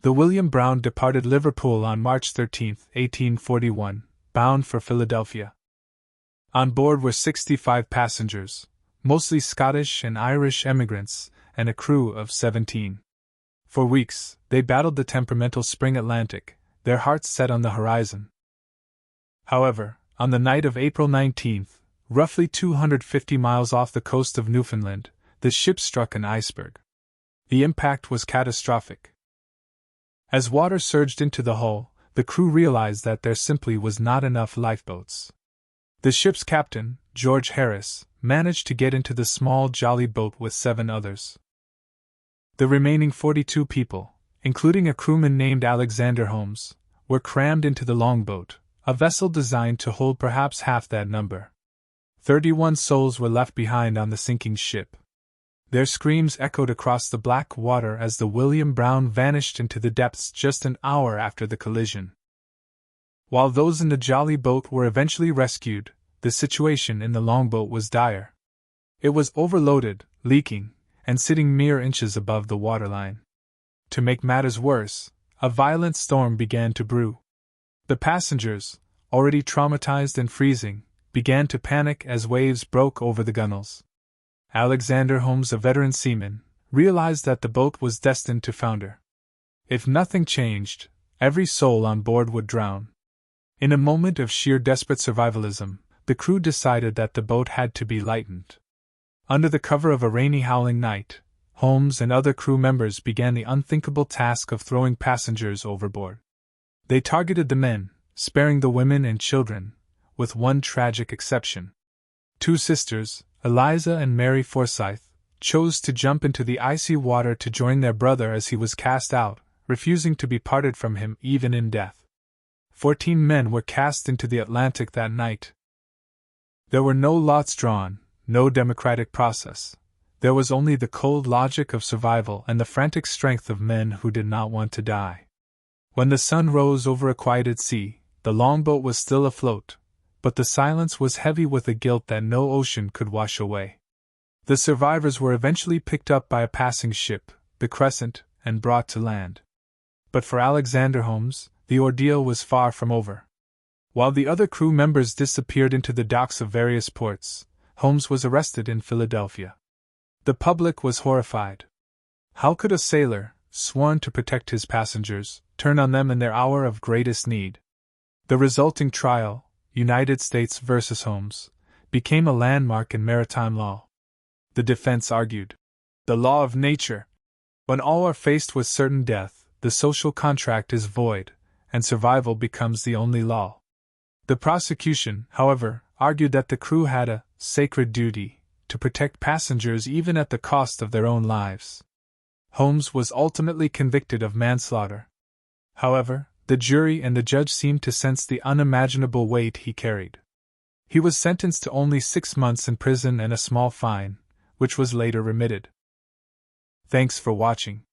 The William Brown departed Liverpool on March 13, 1841, bound for Philadelphia. On board were 65 passengers, mostly Scottish and Irish emigrants, and a crew of 17. For weeks, they battled the temperamental spring Atlantic, their hearts set on the horizon. However, on the night of April 19, roughly 250 miles off the coast of Newfoundland, the ship struck an iceberg. The impact was catastrophic. As water surged into the hull, the crew realized that there simply was not enough lifeboats. The ship's captain, George Harris, managed to get into the small jolly boat with 7 others. The remaining 42 people, including a crewman named Alexander Holmes, were crammed into the longboat, a vessel designed to hold perhaps half that number. 31 souls were left behind on the sinking ship. Their screams echoed across the black water as the William Brown vanished into the depths just an hour after the collision. While those in the jolly boat were eventually rescued, the situation in the longboat was dire. It was overloaded, leaking, and sitting mere inches above the waterline. To make matters worse, a violent storm began to brew. The passengers, already traumatized and freezing, began to panic as waves broke over the gunwales. Alexander Holmes, a veteran seaman, realized that the boat was destined to founder. If nothing changed, every soul on board would drown. In a moment of sheer desperate survivalism, the crew decided that the boat had to be lightened. Under the cover of a rainy, howling night, Holmes and other crew members began the unthinkable task of throwing passengers overboard. They targeted the men, sparing the women and children, with one tragic exception. 2 sisters, Eliza and Mary Forsyth, chose to jump into the icy water to join their brother as he was cast out, refusing to be parted from him even in death. 14 men were cast into the Atlantic that night. There were no lots drawn, no democratic process. There was only the cold logic of survival and the frantic strength of men who did not want to die. When the sun rose over a quieted sea, the longboat was still afloat, but the silence was heavy with a guilt that no ocean could wash away. The survivors were eventually picked up by a passing ship, the Crescent, and brought to land. But for Alexander Holmes, the ordeal was far from over. While the other crew members disappeared into the docks of various ports, Holmes was arrested in Philadelphia. The public was horrified. How could a sailor, sworn to protect his passengers, turn on them in their hour of greatest need? The resulting trial, United States versus Holmes, became a landmark in maritime law. The defense argued, "The law of nature. When all are faced with certain death, the social contract is void, and survival becomes the only law." The prosecution, however, argued that the crew had a sacred duty to protect passengers even at the cost of their own lives. Holmes was ultimately convicted of manslaughter. However, the jury and the judge seemed to sense the unimaginable weight he carried. He was sentenced to only 6 months in prison and a small fine, which was later remitted. Thanks for watching.